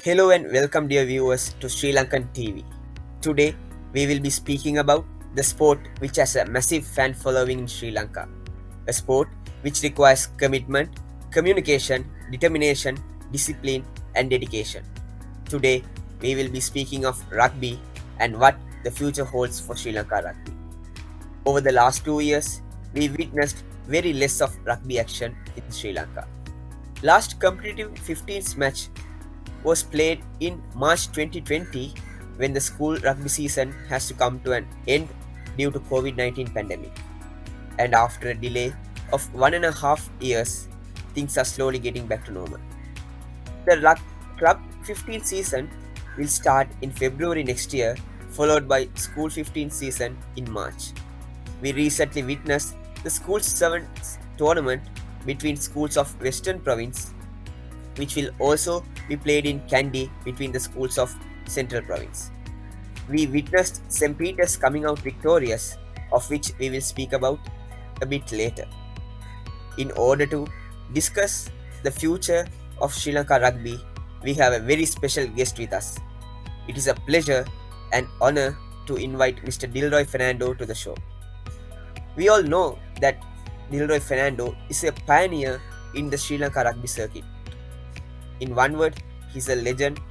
Hello and welcome, dear viewers, to Sri Lankan TV. Today, we will be speaking about the sport which has a massive fan following in Sri Lanka. A sport which requires commitment, communication, determination, discipline, and dedication. Today, we will be speaking of rugby and what the future holds for Sri Lanka rugby. Over the last 2 years, we witnessed very less of rugby action in Sri Lanka. Last competitive 15th match was played in March 2020 when the school rugby season has to come to an end due to COVID-19 pandemic. And after a delay of 1.5 years, things are slowly getting back to normal. The club 15 season will start in February next year, followed by school 15 season in March. We recently witnessed the school 7 tournament between schools of Western Province, which will also be played in Kandy between the schools of Central Province. We witnessed St. Peter's coming out victorious, of which we will speak about a bit later. In order to discuss the future of Sri Lanka rugby, we have a very special guest with us. It is a pleasure and honor to invite Mr. Dilroy Fernando to the show. We all know that Dilroy Fernando is a pioneer in the Sri Lanka rugby circuit. In one word, he's a legend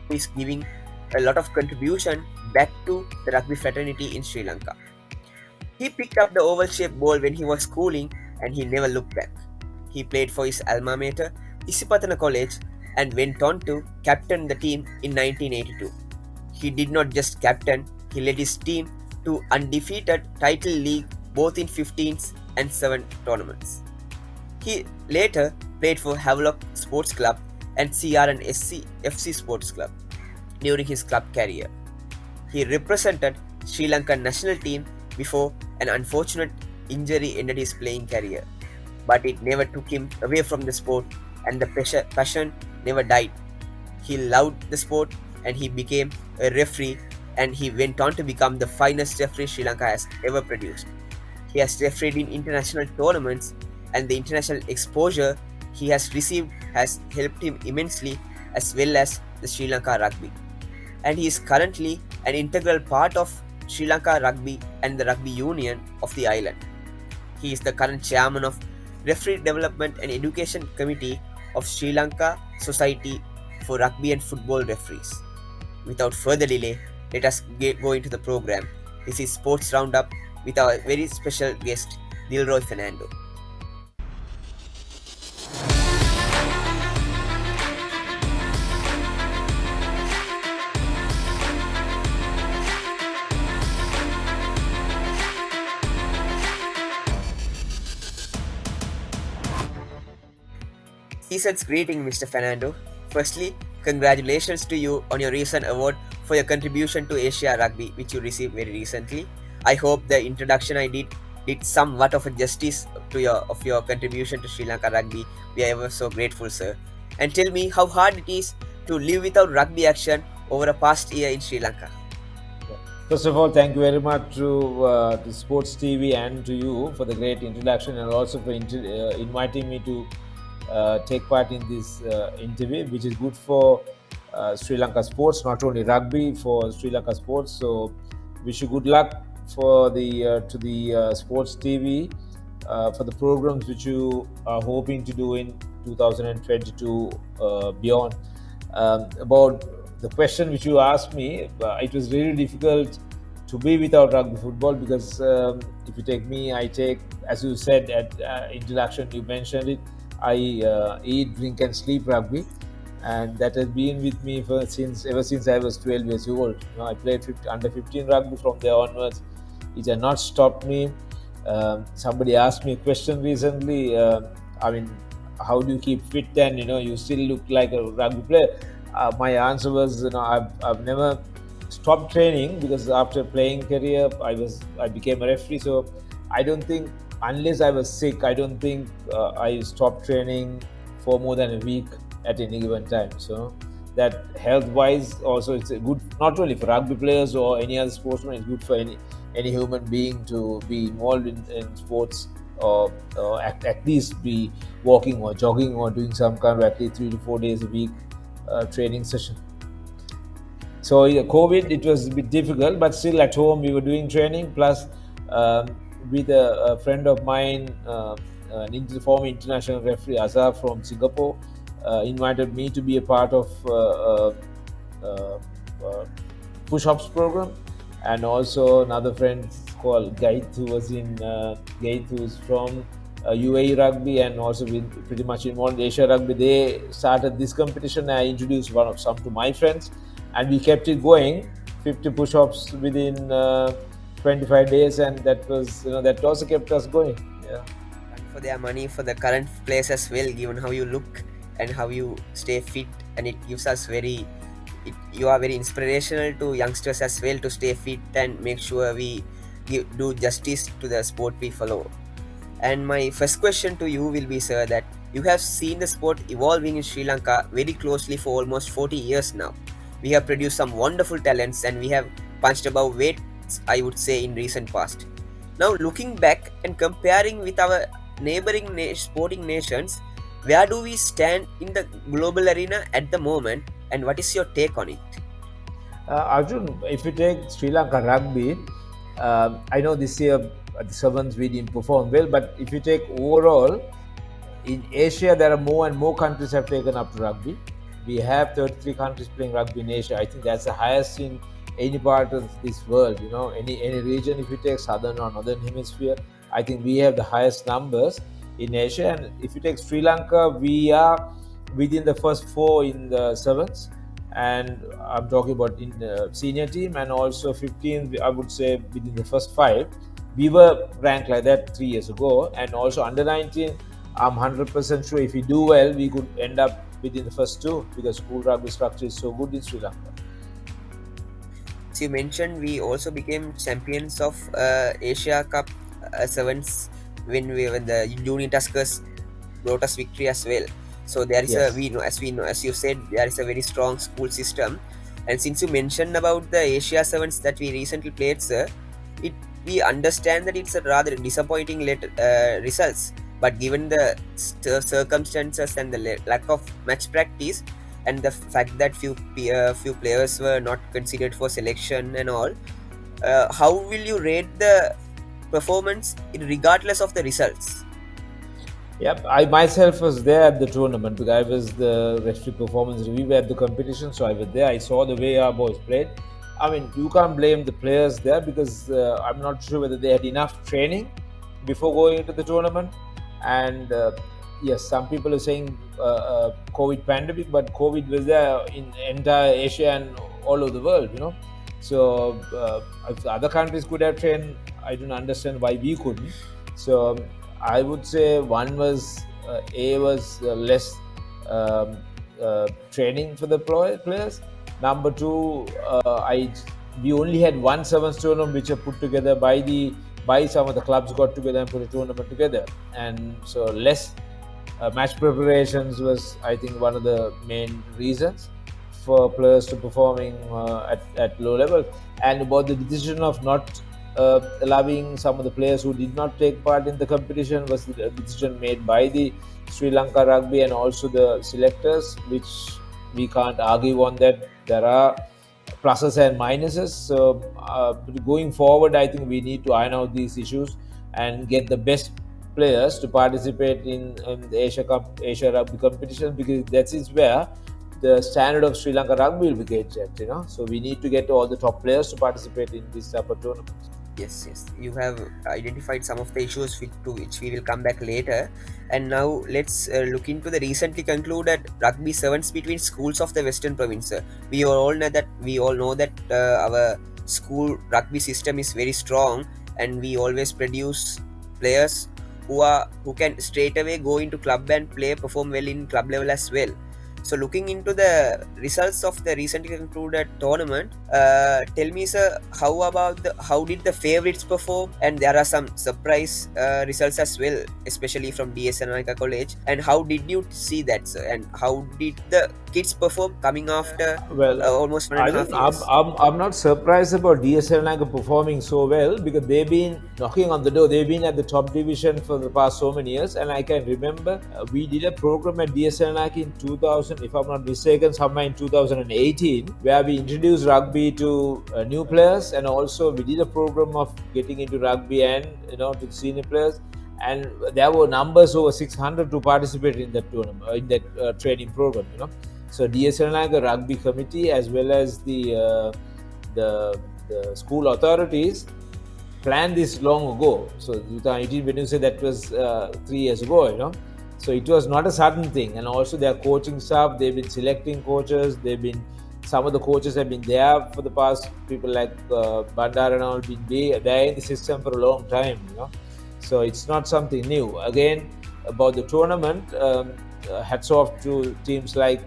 who is giving a lot of contribution back to the rugby fraternity in Sri Lanka. He picked up the oval-shaped ball when he was schooling and he never looked back. He played for his alma mater, Isipatana College, and went on to captain the team in 1982. He did not just captain, he led his team to undefeated title league both in 15s and 7 tournaments. He later played for Havelock Sports Club and CRN FC Sports Club during his club career. He represented Sri Lankan national team before an unfortunate injury ended his playing career. But it never took him away from the sport and the passion never died. He loved the sport and he became a referee and he went on to become the finest referee Sri Lanka has ever produced. He has refereed in international tournaments and the international exposure he has received has helped him immensely as well as the Sri Lanka rugby. And he is currently an integral part of Sri Lanka Rugby and the Rugby Union of the island. He is the current chairman of Referee Development and Education Committee of Sri Lanka Society for Rugby and Football Referees. Without further delay, let us go into the program. This is Sports Roundup with our very special guest, Dilroy Fernando. Season's greeting, Mr. Fernando. Firstly, congratulations to you on your recent award for your contribution to Asia Rugby, which you received very recently. I hope the introduction I did somewhat of a justice to your contribution to Sri Lanka Rugby. We are ever so grateful, sir. And tell me how hard it is to live without rugby action over a past year in Sri Lanka. First of all, thank you very much to Sports TV and to you for the great introduction and also for inviting me to take part in this interview, which is good for Sri Lanka sports, not only rugby, for Sri Lanka sports. So, wish you good luck for the to the Sports TV for the programs which you are hoping to do in 2022 beyond. About the question which you asked me, it was really difficult to be without rugby football because if you take me, I take, as you said at introduction, you mentioned it, I eat, drink, and sleep rugby, and that has been with me ever since I was 12 years old. I played under 15 rugby from there onwards. It has not stopped me. Somebody asked me a question recently. I mean, how do you keep fit? Then you still look like a rugby player. My answer was, I've never stopped training because after playing career, I became a referee. So I don't think, unless I was sick, I don't think I stopped training for more than a week at any given time. So that health-wise also it's a good, not only for rugby players or any other sportsman, it's good for any human being to be involved in sports or at least be walking or jogging or doing some kind of at least 3 to 4 days a week training session. So COVID, it was a bit difficult, but still at home we were doing training. Plus, with a friend of mine, former international referee Azhar from Singapore, invited me to be a part of uh, uh, push-ups program, and also another friend called Gait, who was in Gait, who's from UAE rugby and also been pretty much involved in Asia rugby. They started this competition. I introduced some to my friends, and we kept it going. 50 push-ups within 25 days, and that was that also kept us going. Yeah. And for their money for the current players as well, given how you look and how you stay fit, and it gives us you are very inspirational to youngsters as well to stay fit and make sure we do justice to the sport we follow. And my first question to you will be, sir, that you have seen the sport evolving in Sri Lanka very closely for almost 40 years now. We have produced some wonderful talents and we have punched above weights, I would say, in recent past. Now, looking back and comparing with our neighboring sporting nations, where do we stand in the global arena at the moment, and what is your take on it? Arjun, if you take Sri Lanka rugby, I know this year the Sevens we didn't perform well, but if you take overall, in Asia there are more and more countries have taken up to rugby. We have 33 countries playing rugby in Asia. I think that's the highest in any part of this world. Any region. If you take southern or northern hemisphere, I think we have the highest numbers in Asia. And if you take Sri Lanka, we are within the first four in the sevens, and I'm talking about in the senior team, and also 15. I would say within the first five. We were ranked like that 3 years ago, and also under 19. I'm 100% sure if we do well, we could end up within the first two because school rugby structure is so good in Sri Lanka. As you mentioned, we also became champions of Asia Cup sevens when the Uni Tuskers brought us victory as well. So there is Yes. we know, as you said, there is a very strong school system. And since you mentioned about the Asia sevens that we recently played, sir, we understand that it's a rather disappointing results. But given the circumstances and the lack of match practice, and the fact that few players were not considered for selection and all, how will you rate the performance regardless of the results? Yep, I myself was there at the tournament because I was the referee performance reviewer at the competition, so I was there. I saw the way our boys played. I mean, you can't blame the players there because I'm not sure whether they had enough training before going into the tournament. And yes, some people are saying COVID pandemic, but COVID was there in entire Asia and all over the world. So if other countries could have trained, I don't understand why we couldn't. So I would say one was less training for the players. Number two, we only had one sevens tournament which are put together by some of the clubs got together and put a tournament together, and so less match preparations was, I think, one of the main reasons for players to performing at low level. And about the decision of not allowing some of the players who did not take part in the competition was the decision made by the Sri Lanka rugby and also the selectors, which we can't argue on that. There are pluses and minuses. So going forward, I think we need to iron out these issues and get the best players to participate in the Asia Rugby competition, because that is where the standard of Sri Lanka rugby will be gauged. So we need to get all the top players to participate in this type of tournaments. Yes, you have identified some of the issues to which we will come back later. And now let's look into the recently concluded rugby sevens between schools of the Western Province. We all know that our school rugby system is very strong, and we always produce players who can straight away go into club and perform well in club level as well. So looking into the results of the recently concluded tournament, tell me, sir, how did the favorites perform? And there are some surprise results as well, especially from DS Anarika College. And how did you see that, sir? And how did the kids perform coming after Well, almost one and I a half don't. I'm, years. I'm, I'm not surprised about DSL Naga performing so well because they've been knocking on the door. They've been at the top division for the past so many years, and I can remember we did a program at DSL Naga in 2000, if I'm not mistaken, somewhere in 2018, where we introduced rugby to new players, and also we did a program of getting into rugby and to senior players. And there were numbers over 600 to participate in that tournament, in that training program. So DSL Naga Rugby Committee as well as the school authorities planned this long ago. So 2018, when you say that was 3 years ago, so it was not a sudden thing. And also their coaching staff, they've been selecting coaches. Some of the coaches have been there for the past. People like Bandar and all been there in the system for a long time. So it's not something new. Again, about the tournament. Hats off to teams like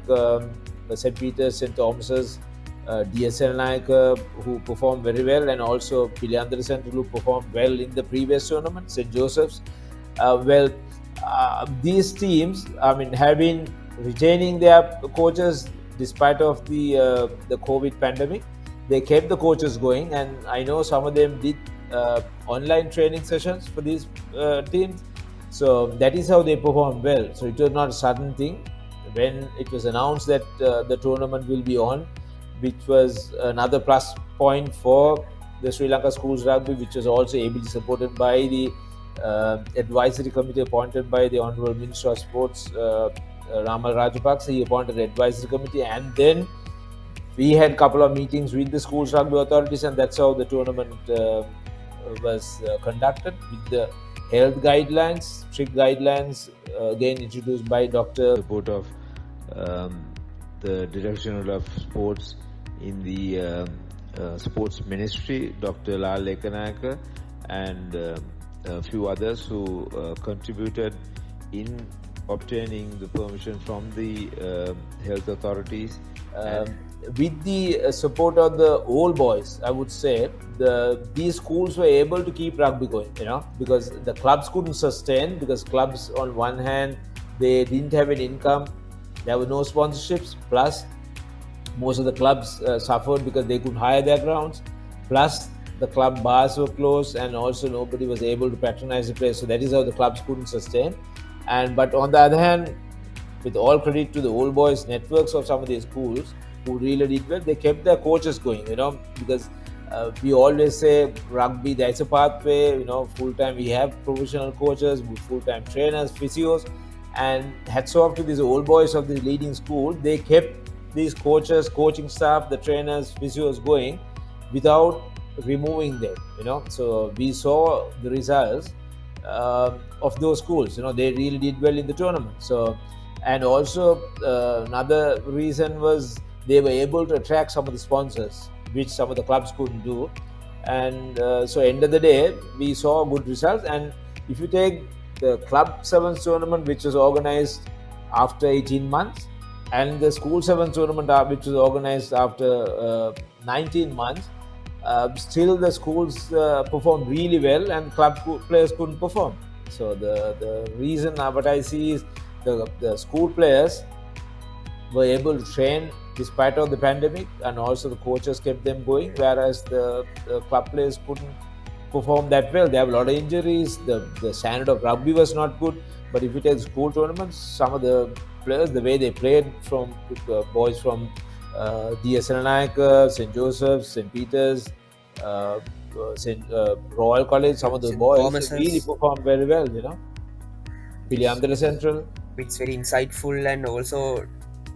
St. Peter's, St. Thomas's, DSL Naika, who performed very well, and also Piliandra Central, who performed well in the previous tournament, St. Joseph's. These teams, have been retaining their coaches despite of the COVID pandemic. They kept the coaches going, and I know some of them did online training sessions for these teams. So that is how they performed well. So it was not a sudden thing. When it was announced that the tournament will be on, which was another plus point for the Sri Lanka Schools Rugby, which was also ably supported by the advisory committee appointed by the Honourable Minister of Sports, Ramal Rajapaksa. He appointed the advisory committee, and then we had a couple of meetings with the schools rugby authorities, and that's how the tournament was conducted with the health guidelines, strict guidelines, again introduced by Dr. Support of the Director of Sports in the Sports Ministry, Dr. Lal Lekanaka, and a few others who contributed in obtaining the permission from the health authorities. With the support of the old boys, I would say these schools were able to keep rugby going, because the clubs couldn't sustain, because clubs on one hand, they didn't have an income, there were no sponsorships, plus most of the clubs suffered because they couldn't hire their grounds, plus the club bars were closed, and also nobody was able to patronize the place. So that is how the clubs couldn't sustain. But on the other hand, with all credit to the old boys networks of some of these schools who really did well, they kept their coaches going, because we always say rugby, there's a pathway, full-time we have professional coaches, full-time trainers, physios, and hats off to these old boys of the leading school. They kept these coaches, coaching staff, the trainers, physios going without removing them, So we saw the results of those schools. They really did well in the tournament. So, and also another reason was they were able to attract some of the sponsors, which some of the clubs couldn't do. And so end of the day, we saw good results. And if you take the Club Sevens tournament, which was organized after 18 months, and the School Sevens tournament, which was organized after 19 months, still the schools performed really well, and club players couldn't perform. So the reason what I see is the school players were able to train despite of the pandemic, and also the coaches kept them going, whereas the club players couldn't perform that well. They have a lot of injuries. The standard of rugby was not good. But if you take school tournaments, some of the players, the way they played from boys from DSL Naika, St. Joseph's, St. Peter's, Royal College, some of the St. boys Thomas's. really performed very well, Piliandra Central. It's very insightful, and also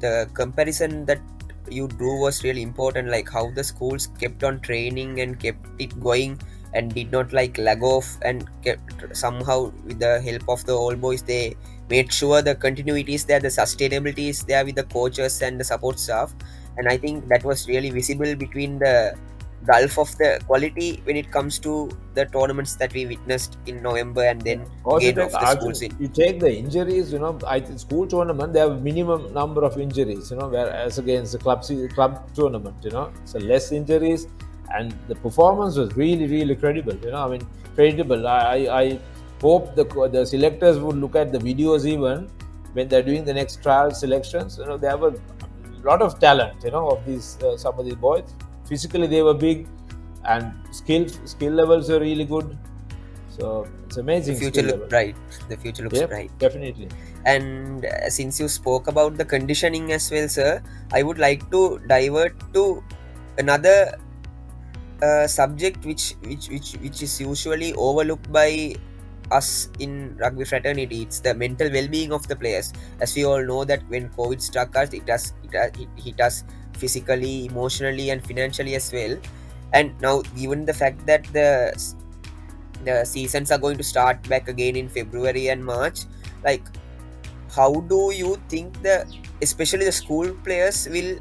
the comparison that you drew was really important, like how the schools kept on training and kept it going and did not lag off, and kept somehow with the help of the old boys, they made sure the continuity is there, the sustainability is there with the coaches and the support staff. And I think that was really visible between the gulf of the quality when it comes to the tournaments that we witnessed in November, and then Also, again of the schools in. you take the injuries, I think school tournament, they have minimum number of injuries, whereas against the club tournament, so less injuries, and the performance was really, really credible, credible. I hope the selectors would look at the videos even when they're doing the next trial selections. There were lot of talent, of these some of these boys. Physically, they were big, and skill levels are really good. So it's The amazing. future skill looks level. bright. The future looks Yep, bright. definitely. And since you spoke about the conditioning as well, sir, I would like to divert to another subject which is usually overlooked by us in rugby fraternity. It's the mental well-being of the players. As we all know that when COVID struck us, it hit us physically, emotionally, and financially as well. And now, given the fact that the seasons are going to start back again in February and March, like, how do you think especially the school players will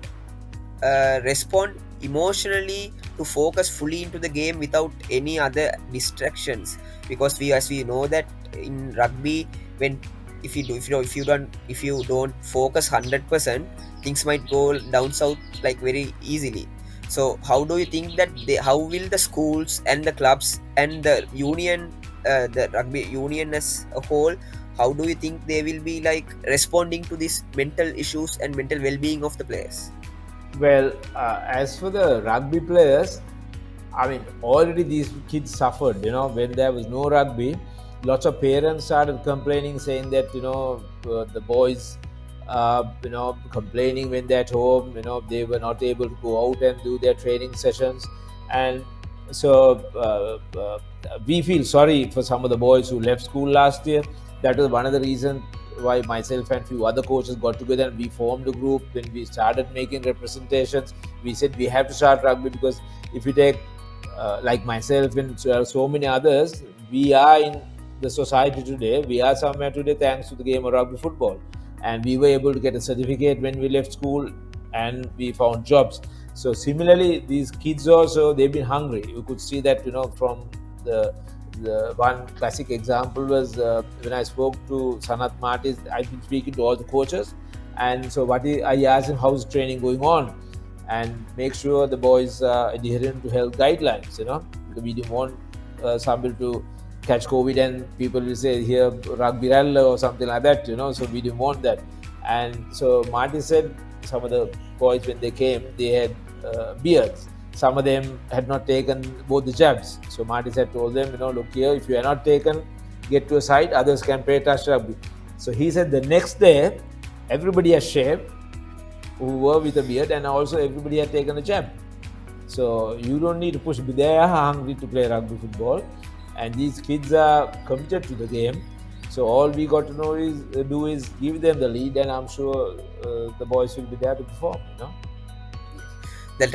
respond emotionally to focus fully into the game without any other distractions? Because as we know that in rugby, when if you don't focus 100%, things might go down south like very easily. So how do you think that how will the schools and the clubs and the union, the rugby union as a whole, how do you think they will be like responding to these mental issues and mental well-being of the players? Well, as for the rugby players, I mean, already these kids suffered. When there was no rugby, lots of parents started complaining, saying that the boys, complaining when they're at home. They were not able to go out and do their training sessions, and so we feel sorry for some of the boys who left school last year. That was one of the reasons why myself and few other coaches got together and we formed a group. When we started making representations, we said we have to start rugby, because if you take like myself and so many others, we are in the society today. We are somewhere today thanks to the game of rugby football, and we were able to get a certificate when we left school, and we found jobs. So similarly, these kids also, they've been hungry. You could see that from the one classic example was when I spoke to Sanat Martis. I've been speaking to all the coaches, and so I asked him how's training going on, and make sure the boys are adherent to health guidelines. Because we didn't want somebody to catch COVID and people will say here rugby ralla or something like that. So we didn't want that. And so Marty said some of the boys, when they came, they had beards. Some of them had not taken both the jabs. So Marty had told them, look here, if you are not taken, get to a side, others can play touch rugby. So he said the next day, everybody has shaved who were with a beard, and also everybody had taken a jab. So you don't need to push. They are hungry to play rugby football, and these kids are committed to the game. So all we got to do is give them the lead, and I'm sure the boys will be there to perform. The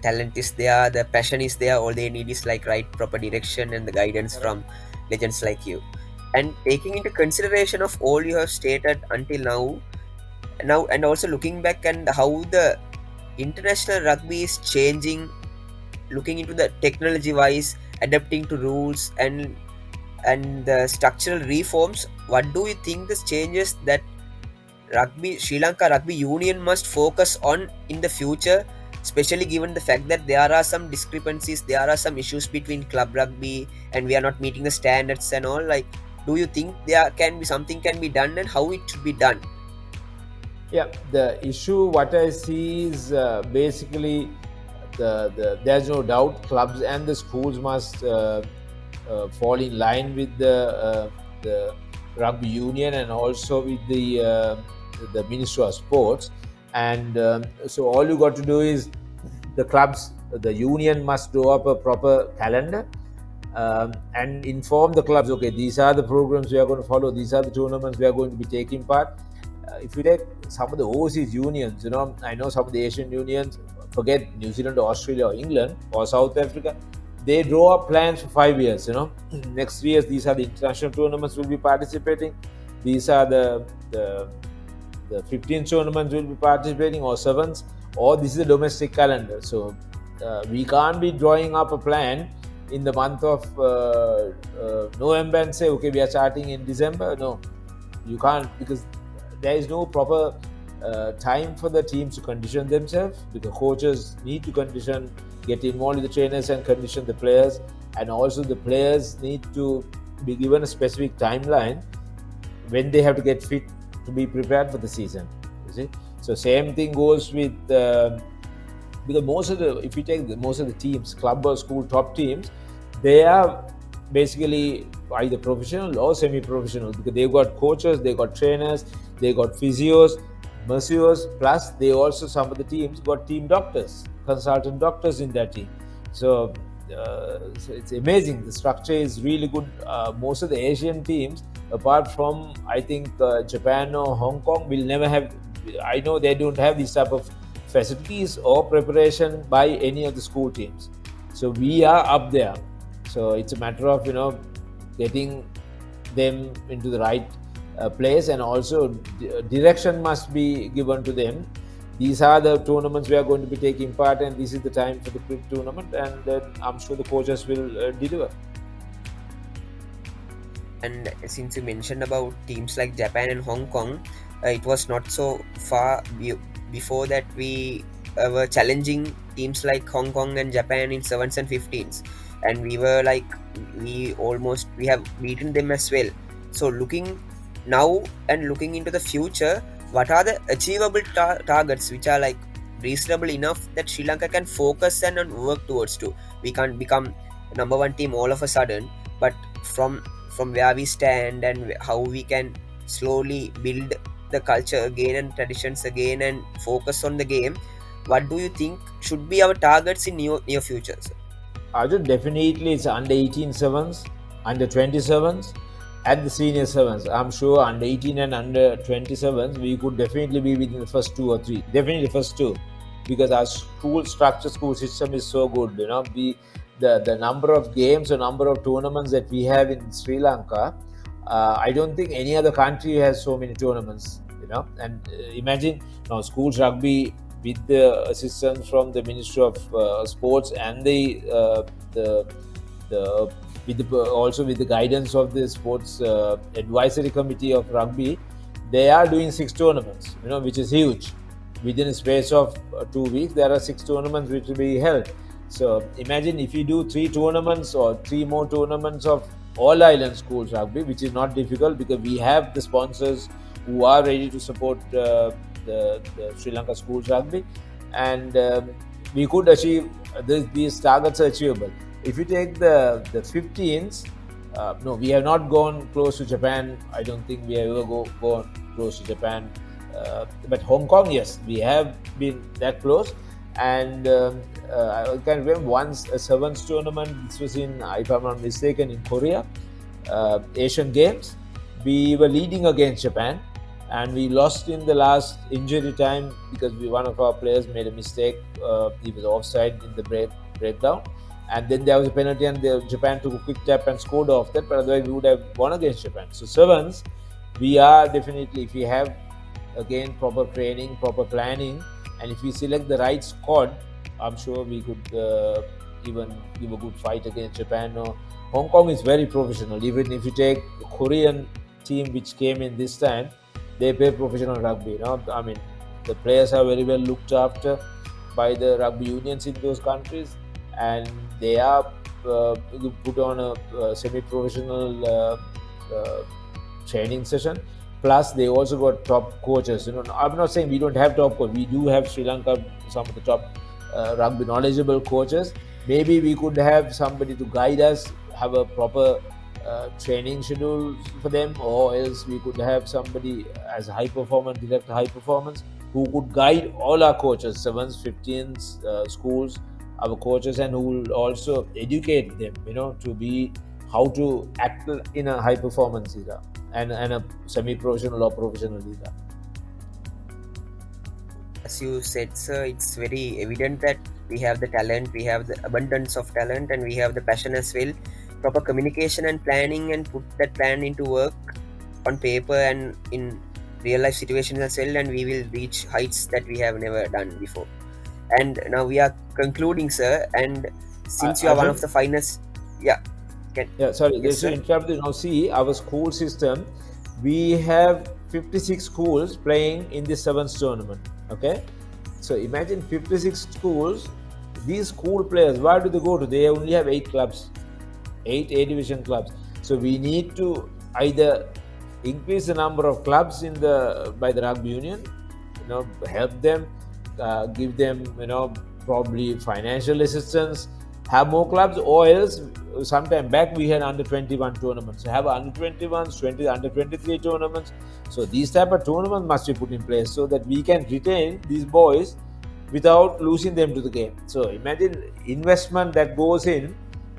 talent is there, the passion is there. All they need is like right proper direction and the guidance from legends like you. And taking into consideration of all you have stated until now, and also looking back and how the international rugby is changing, looking into the technology wise, adapting to rules and the structural reforms, what do you think the changes that Sri Lanka Rugby Union must focus on in the future, especially given the fact that there are some discrepancies, there are some issues between club rugby, and we are not meeting the standards and all? Like, do you think there can be something can be done, and how it should be done? Yeah, the issue what I see is basically there's no doubt clubs and the schools must fall in line with the rugby union and also with the Ministry of Sports. And so all you got to do is the union must draw up a proper calendar and inform the clubs, okay, these are the programs we are going to follow, these are the tournaments we are going to be taking part. If you take some of the overseas unions, I know some of the Asian unions, forget New Zealand or Australia or England or South Africa, they draw up plans for 5 years. Next 3 years, these are the international tournaments we'll be participating. These are the 15 tournaments we'll be participating, or 7s, or this is a domestic calendar. So we can't be drawing up a plan in the month of November and say, okay, we are starting in December. No, you can't, because there is no proper time for the teams to condition themselves. The coaches need to condition, get involved with the trainers and condition the players, and also the players need to be given a specific timeline when they have to get fit to be prepared for the season. You see, So same thing goes with because most of the, if you take most of the teams, club or school top teams, they are basically either professional or semi-professional, because they've got coaches, they got trainers, they got physios, masseurs, plus they also, some of the teams got team doctors, consultant doctors in their team. So it's amazing. The structure is really good. Most of the Asian teams, apart from I think Japan or Hong Kong, will never have. I know they don't have this type of facilities or preparation by any of the school teams. So we are up there. So it's a matter of getting them into the right place, and also direction must be given to them. These are the tournaments we are going to be taking part, and this is the time for the tournament, and then I'm sure the coaches will deliver. And since you mentioned about teams like Japan and Hong Kong, it was not so far before that we were challenging teams like Hong Kong and Japan in 7s and 15s, and we were like, we have beaten them as well. So looking now and looking into the future, what are the achievable targets which are like reasonable enough that Sri Lanka can focus and work towards to? We can't become number one team all of a sudden, but from where we stand and how we can slowly build the culture again and traditions again and focus on the game, what do you think should be our targets in near future, sir? Arjun, definitely it's under 18 sevens, under 27s, and the senior sevens. I'm sure under 18 and under 27s, we could definitely be within the first two or three. Definitely first two, because our school structure, school system is so good. The number of games or number of tournaments that we have in Sri Lanka, I don't think any other country has so many tournaments. And imagine now schools rugby with the assistance from the Ministry of Sports and also with the guidance of the Sports Advisory Committee of Rugby, they are doing 6 tournaments, which is huge. Within a space of 2 weeks, there are 6 tournaments which will be held. So imagine if you do 3 tournaments or 3 more tournaments of all island schools rugby, which is not difficult because we have the sponsors who are ready to support the Sri Lanka schools rugby, and we could achieve these targets are achievable. If you take the 15s, no, we have not gone close to Japan. I don't think we have ever gone close to Japan. But Hong Kong, yes, we have been that close. And I can remember once a sevens tournament. This was in, if I'm not mistaken, in Korea, Asian Games. We were leading against Japan, and we lost in the last injury time because one of our players made a mistake. He was offside in the breakdown, and then there was a penalty, and Japan took a quick tap and scored off that. But otherwise, we would have won against Japan. So sevens, we are definitely, if we have again proper training, proper planning, and if we select the right squad, I'm sure we could even give a good fight against Japan. Or Hong Kong is very professional. Even if you take the Korean team which came in this time, they play professional rugby. I mean, the players are very well looked after by the rugby unions in those countries, and they are put on a semi-professional training session. Plus, they also got top coaches. I'm not saying we don't have top coaches. We do have Sri Lanka, some of the top rugby knowledgeable coaches. Maybe we could have somebody to guide us, have a proper training schedule for them, or else we could have somebody as a high performance, director high performance, who could guide all our coaches, 7s, 15s, schools, our coaches, and who will also educate them, to be how to act in a high performance era and a semi-professional or professional era. As you said, sir, it's very evident that we have the talent, we have the abundance of talent, and we have the passion as well. Proper communication and planning, and put that plan into work on paper and in real life situations as well, and we will reach heights that we have never done before. And now we are concluding, sir, and since you are one of the finest, sorry, yes, to interrupt you. Now see, our school system, we have 56 schools playing in the 7th tournament. Okay, so imagine 56 schools. These school players, where do they go to? They only have 8 clubs, 8 A division clubs. So we need to either increase the number of clubs by the rugby union, help them, give them, probably financial assistance, have more clubs, or else sometime back we had under 21 tournaments. Have under 21s, under 23 tournaments. So these type of tournaments must be put in place so that we can retain these boys without losing them to the game. So imagine investment that goes in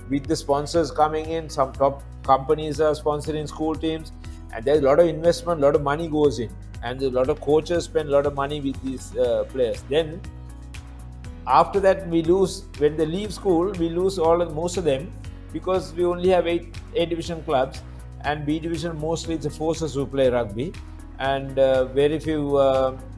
with the sponsors coming in. Some top companies are sponsoring school teams, and there's a lot of investment, a lot of money goes in, and a lot of coaches spend a lot of money with these players. Then after that we lose. When they leave school, we lose most of them, because we only have eight A division clubs, and B division mostly it's the forces who play rugby, and very few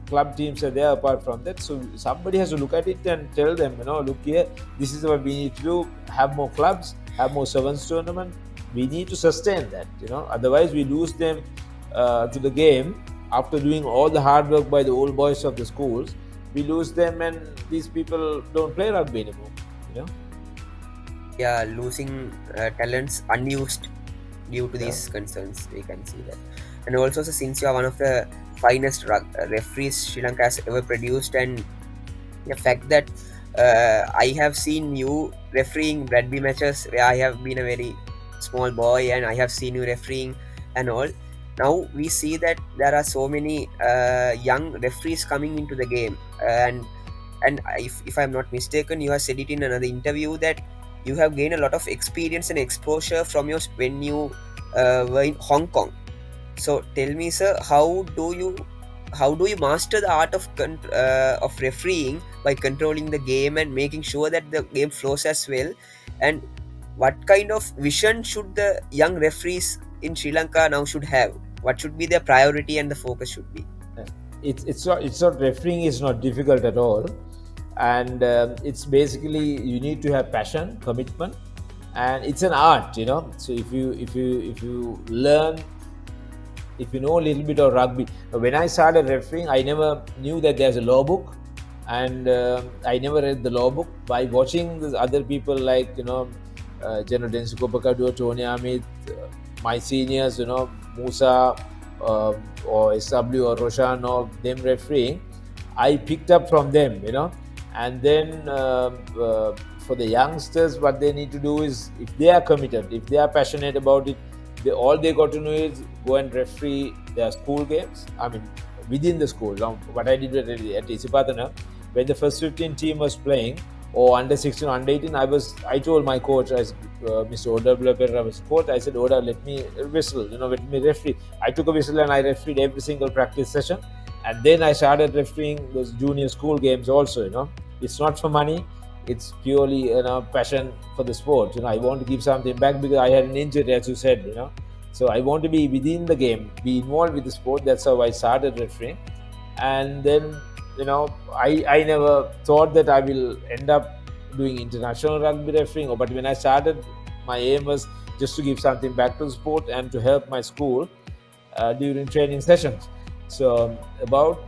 club teams are there apart from that. So somebody has to look at it and tell them, look here, this is what we need to do. Have more clubs, have more sevens tournament. We need to sustain that, otherwise we lose them to the game after doing all the hard work by the old boys of the schools. We lose them, and these people don't play rugby anymore. Yeah, losing talents unused due to these concerns, we can see that. And also, so since you are one of the finest referees Sri Lanka has ever produced, and the fact that I have seen you refereeing rugby matches where I have been a very small boy, and I have seen you refereeing and all. Now we see that there are so many young referees coming into the game, and if I'm not mistaken, you have said it in another interview that you have gained a lot of experience and exposure from your when you were in Hong Kong. So tell me, sir, how do you master the art of refereeing by controlling the game and making sure that the game flows as well? And what kind of vision should the young referees in Sri Lanka now should have? What should be their priority and the focus should be? It's not refereeing is not difficult at all, and it's basically you need to have passion, commitment, and it's an art. So if you learn, if you know a little bit of rugby. When I started refereeing, I never knew that there's a law book, and I never read the law book. By watching these other people like General Densuko Pakadua, Tony Amit, my seniors, Musa or SW or Roshan or them refereeing, I picked up from them, and then for the youngsters, what they need to do is, if they are committed, if they are passionate about it, all they got to know is go and referee their school games. I mean, within the school. Now, what I did at Isipatana, when the first 15 team was playing, or under 16, under 18, I told my coach, Mr. Oda Blapera was coach, I said, Oda, let me whistle, let me referee. I took a whistle and I refereed every single practice session. And then I started refereeing those junior school games also, It's not for money. It's purely, passion for the sport. I want to give something back because I had an injury, as you said, So I want to be within the game, be involved with the sport. That's how I started refereeing. And then, I never thought that I will end up doing international rugby refereeing. But when I started, my aim was just to give something back to the sport and to help my school during training sessions. So about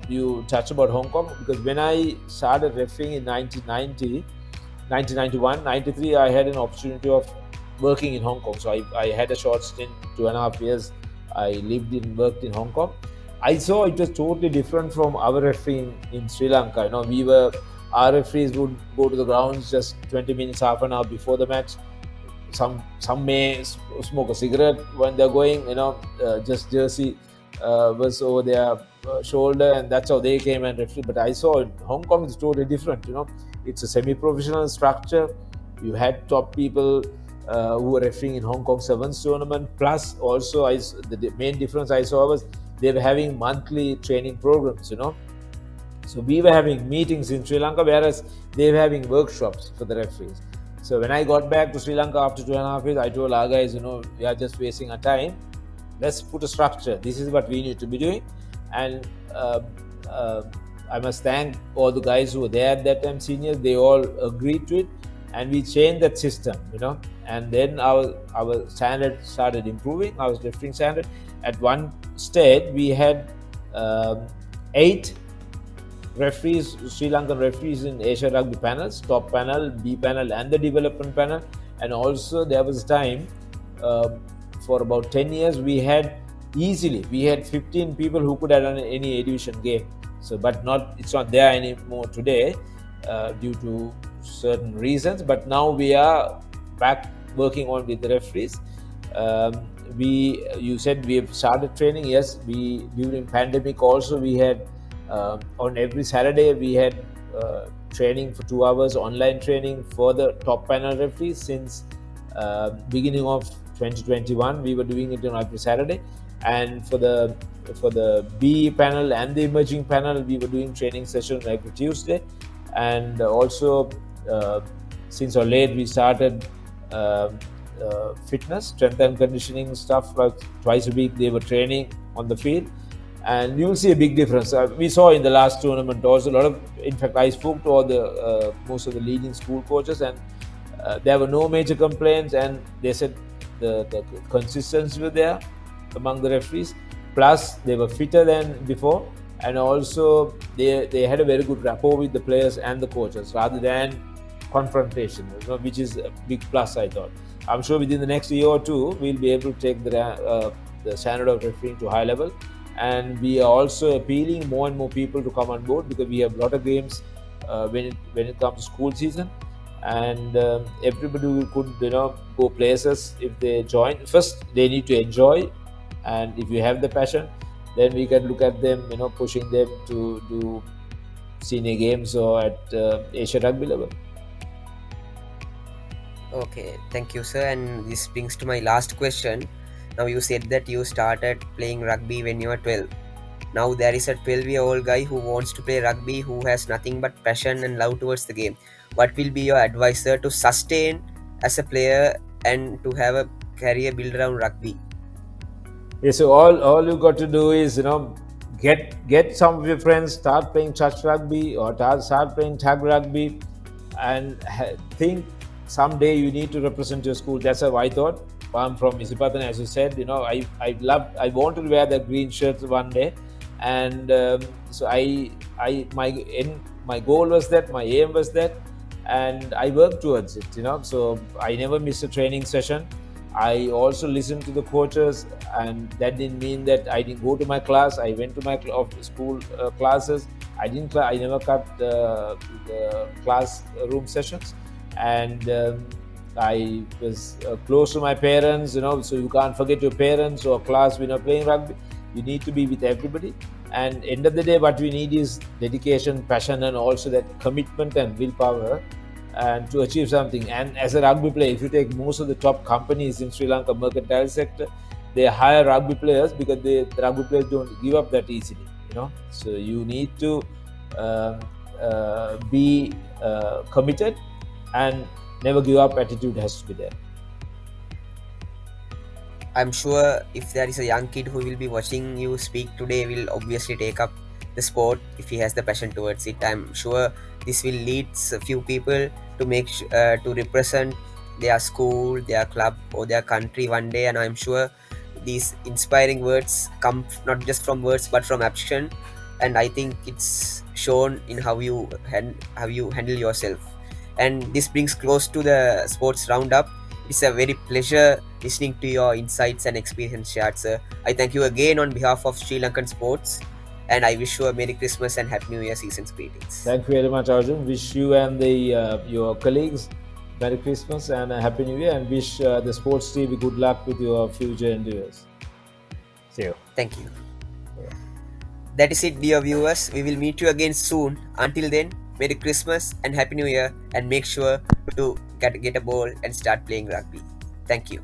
you touch about Hong Kong, because when I started refereeing in 1991, 93, I had an opportunity of working in Hong Kong. So I had a short stint, 2.5 years. I worked in Hong Kong. I saw it was totally different from our refereeing in Sri Lanka. Our referees would go to the grounds just 20 minutes, half an hour before the match. Some may smoke a cigarette when they're going, just jersey was over their shoulder, and that's how they came and referee. But I saw it. Hong Kong is totally different. It's a semi-professional structure. You had top people who were refereeing in Hong Kong Sevens tournament. Plus, also, the main difference I saw was they were having monthly training programs. So we were having meetings in Sri Lanka, whereas they were having workshops for the referees. So when I got back to Sri Lanka after 2.5 years, I told our guys, we are just wasting our time. Let's put a structure. This is what we need to be doing. And I must thank all the guys who were there at that time, seniors. They all agreed to it, and we changed that system, And then our standard started improving, our refereeing standard. At one stage, we had 8 referees, Sri Lankan referees in Asia Rugby panels, top panel, B panel, and the development panel. And also there was time for about 10 years we had 15 people who could have done any A division game. So, but it's not there anymore today due to certain reasons. But now we are back working on with the referees. You said we have started training. Yes, we during pandemic also we had on every Saturday we had training for 2 hours, online training for the top panel referees since beginning of 2021. We were doing it on every Saturday, and for the B panel and the emerging panel, we were doing training sessions every Tuesday, and also since or late we started fitness, strength and conditioning stuff like twice a week. They were training on the field, and you will see a big difference. We saw in the last tournament also a lot of. In fact, I spoke to all the most of the leading school coaches, and there were no major complaints, and they said the consistency was there among the referees. Plus, they were fitter than before, and also they had a very good rapport with the players and the coaches rather than confrontation, which is a big plus, I thought. I'm sure within the next year or two, we'll be able to take the standard of refereeing to high level, and we are also appealing more and more people to come on board because we have a lot of games when it comes to school season, and everybody could go places if they join. First, they need to enjoy, and if you have the passion, then we can look at them, pushing them to do senior games or at Asia Rugby level. Okay, thank you, sir. And this brings to my last question. Now, you said that you started playing rugby when you were 12. Now, there is a 12-year-old guy who wants to play rugby, who has nothing but passion and love towards the game. What will be your advice, sir, to sustain as a player and to have a career built around rugby? Yeah, so all you got to do is get some of your friends, start playing touch rugby or start playing tag rugby, and think someday you need to represent your school. That's how I thought. I'm from Isipathan, as you said. I want to wear that green shirt one day, and so my goal was that, my aim was that, and I worked towards it. So I never missed a training session. I also listened to the coaches, and that didn't mean that I didn't go to my class. I went to my school classes. I never cut the classroom sessions, and I was close to my parents. So you can't forget your parents or class when you're playing rugby. You need to be with everybody. And end of the day, what we need is dedication, passion, and also that commitment and willpower, and to achieve something. And as a rugby player, if you take most of the top companies in Sri Lanka mercantile sector, they hire rugby players because the rugby players don't give up that easily. So you need to be committed, and never give up attitude has to be there. I'm sure if there is a young kid who will be watching you speak today, will obviously take up the sport if he has the passion towards it. I'm sure this will lead a few people to to represent their school, their club, or their country one day. And I'm sure these inspiring words come not just from words but from action. And I think it's shown in how you handle yourself. And this brings close to the sports roundup. It's a very pleasure listening to your insights and experience shared, sir. I thank you again on behalf of Sri Lankan Sports, and I wish you a Merry Christmas and Happy New Year season's greetings. Thank you very much, Arjun. Wish you and your colleagues Merry Christmas and a Happy New Year, and wish the Sports TV good luck with your future endeavors. See you. Thank you. That is it, dear viewers. We will meet you again soon. Until then, Merry Christmas and Happy New Year, and make sure to get a ball and start playing rugby. Thank you.